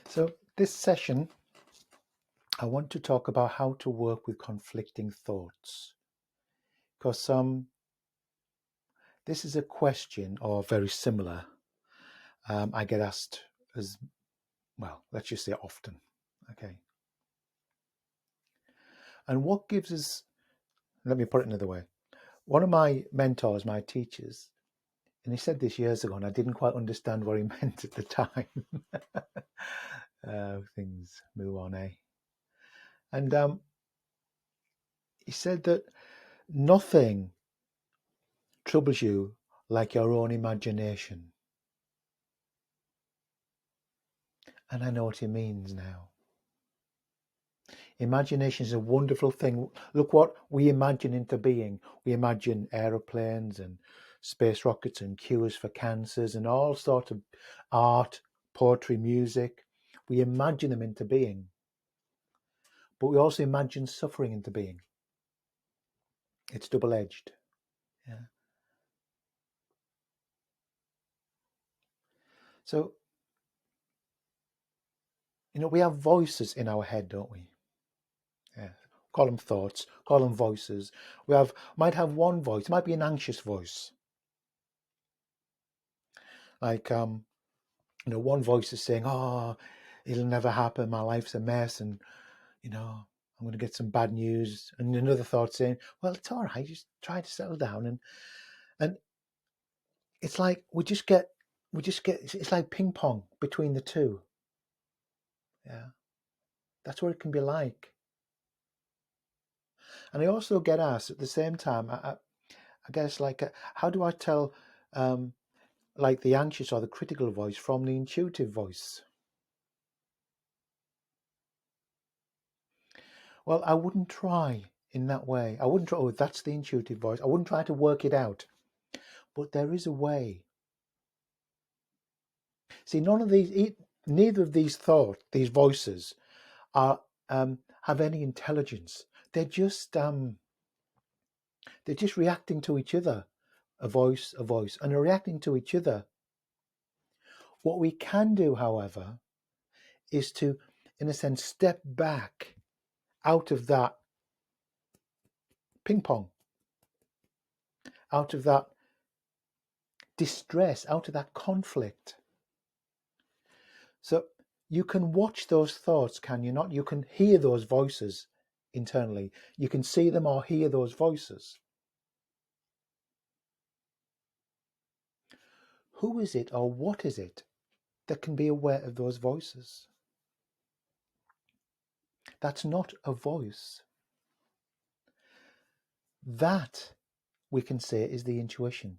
So this session, I want to talk about how to work with conflicting thoughts, because this is a question, or very similar, I get asked as well, let's just say often. Okay. And what gives us, let me put it another way. One of my mentors, my teachers, and he said this years ago, and I didn't quite understand what he meant at the time. Things move on, eh? And he said that nothing troubles you like your own imagination. And I know what he means now. Imagination is a wonderful thing. Look what we imagine into being. We imagine aeroplanes and space rockets and cures for cancers and all sorts of art, poetry, music. We imagine them into being. But we also imagine suffering into being. It's double-edged. Yeah. So, we have voices in our head, don't we? Yeah. Call them thoughts, call them voices. Might have one voice, it might be an anxious voice. Like one voice is saying, "Oh, it'll never happen. My life's a mess, and I'm going to get some bad news." And another thought saying, "Well, it's all right. Just try to settle down." And it's like we just get. It's like ping pong between the two. Yeah, that's what it can be like. And I also get asked at the same time. I guess how do I tell like the anxious or the critical voice from the intuitive voice? Well, I wouldn't try in that way. I wouldn't try, oh, that's the intuitive voice. I wouldn't try to work it out. But there is a way. See, neither of these these voices are have any intelligence. They're just reacting to each other. A voice, and they're reacting to each other. What we can do, however, is to, in a sense, step back out of that ping pong, out of that distress, out of that conflict. So you can watch those thoughts, can you not? You can hear those voices internally. You can see them or hear those voices. Who is it or what is it that can be aware of those voices? That's not a voice. That, we can say, is the intuition,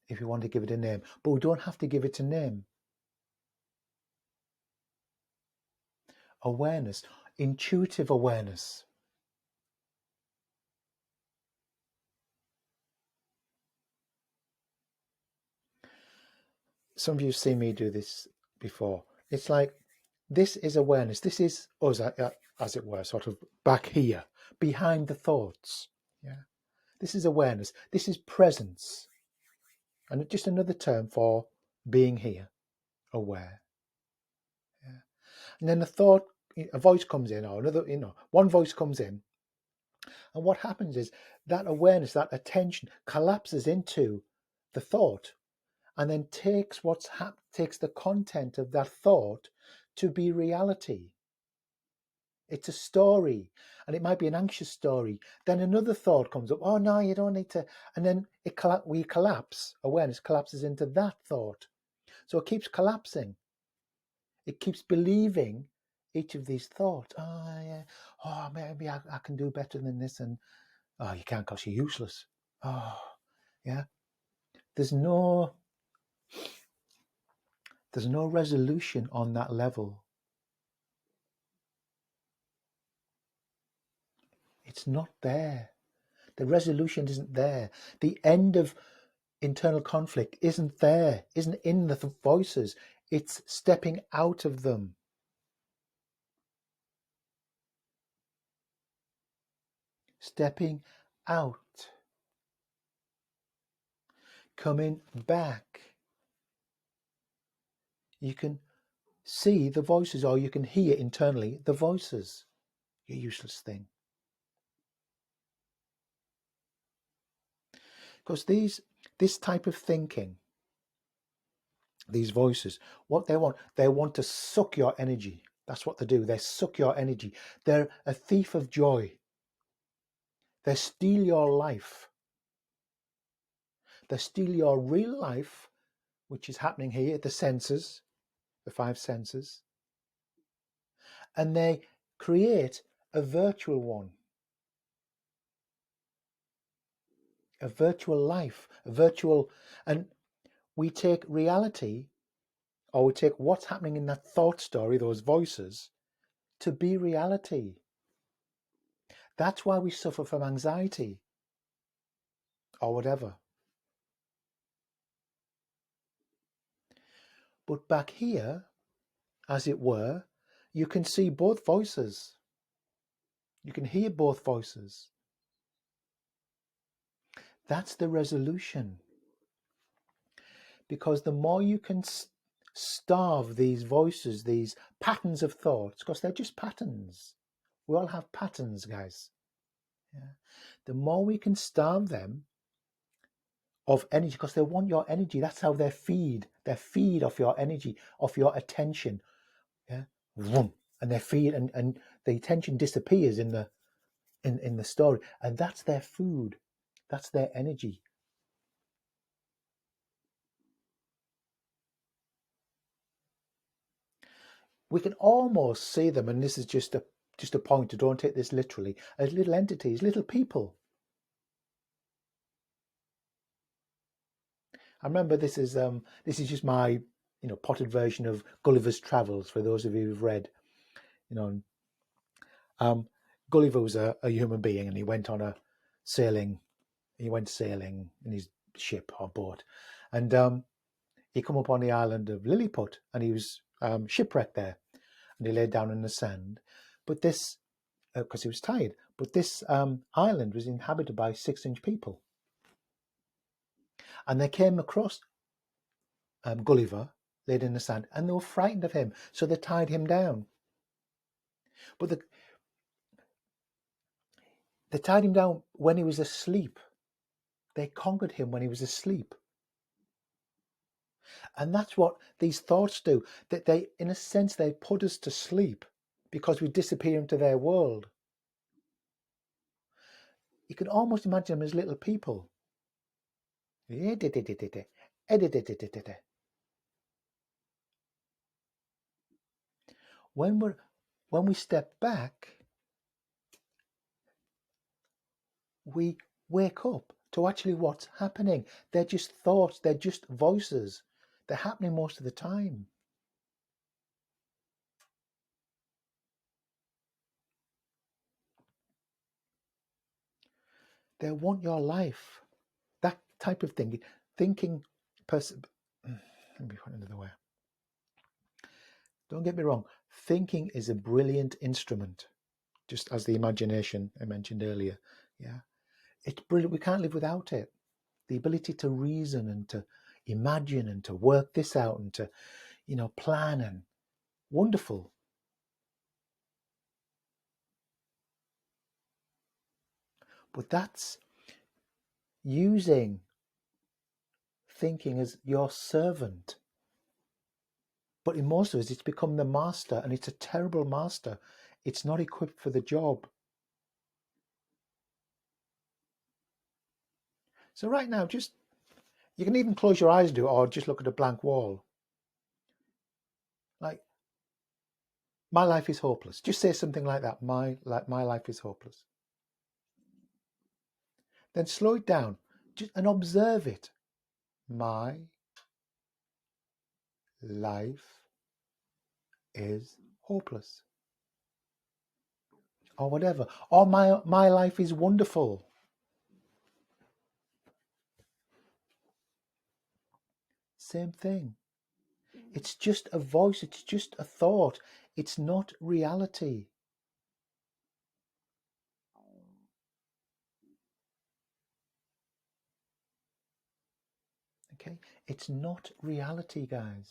if you want to give it a name. But we don't have to give it a name. Awareness, intuitive awareness. Some of you have seen me do this before. It's like, this is awareness. This is us, as it were, sort of back here, behind the thoughts. Yeah. This is awareness. This is presence. And just another term for being here, aware. Yeah. And then a voice comes in, or another, one voice comes in. And what happens is that awareness, that attention collapses into the thought, and then takes the content of that thought to be reality. It's a story, and it might be an anxious story. Then another thought comes up. Oh no, you don't need to. And then we collapse. Awareness collapses into that thought. So it keeps collapsing. It keeps believing each of these thoughts. Oh yeah. Oh, maybe I can do better than this. And oh, you can't because you're useless. Oh yeah. There's no resolution on that level. It's not there. The resolution isn't there. The end of internal conflict isn't there, isn't in the voices. It's stepping out of them. Stepping out. Coming back. You can see the voices, or you can hear internally the voices. You useless thing. Because this type of thinking, these voices, what they want to suck your energy. That's what they do. They suck your energy. They're a thief of joy. They steal your life. They steal your real life, which is happening here, the senses, the five senses, and they create a virtual one, a virtual life, and we take reality, or we take what's happening in that thought story, those voices, to be reality. That's why we suffer from anxiety or whatever. But back here, as it were, you can see both voices. You can hear both voices. That's the resolution. Because the more you can starve these voices, these patterns of thoughts, because they're just patterns. We all have patterns, guys. Yeah. The more we can starve them of energy, because they want your energy. That's how they feed. They feed off your energy, off your attention. Yeah. Vroom. And they feed, and the attention disappears in the story. And that's their food. That's their energy. We can almost see them, and this is just a pointer, don't take this literally, as little entities, little people. I remember this is just my potted version of Gulliver's Travels, for those of you who've read. Gulliver was a human being, and he went sailing in his ship or boat, and he come up on the island of Lilliput, and he was shipwrecked there, and he laid down in the sand. But this, because he was tired, but this island was inhabited by 6-inch people, and they came across Gulliver laid in the sand, and they were frightened of him, so they tied him down. But they tied him down when he was asleep. They conquered him when he was asleep. And that's what these thoughts do. That they, in a sense, they put us to sleep because we disappear into their world. You can almost imagine them as little people. When we step back, we wake up to actually what's happening. They're just thoughts, they're just voices. They're happening most of the time. They want your life. That type of thinking. Let me put it another way. Don't get me wrong. Thinking is a brilliant instrument, just as the imagination I mentioned earlier. Yeah, it's brilliant. We can't live without it. The ability to reason and to imagine and to work this out and to, plan, and wonderful. But that's using thinking as your servant. But in most of us, it's become the master, and it's a terrible master. It's not equipped for the job. So right now, you can even close your eyes and do it, or just look at a blank wall. Like, my life is hopeless. Just say something like that. My life is hopeless. Then slow it down and observe it. My life is hopeless. Or whatever. Or my life is wonderful. Same thing. It's just a voice. It's just a thought. It's not reality. Okay? It's not reality, guys.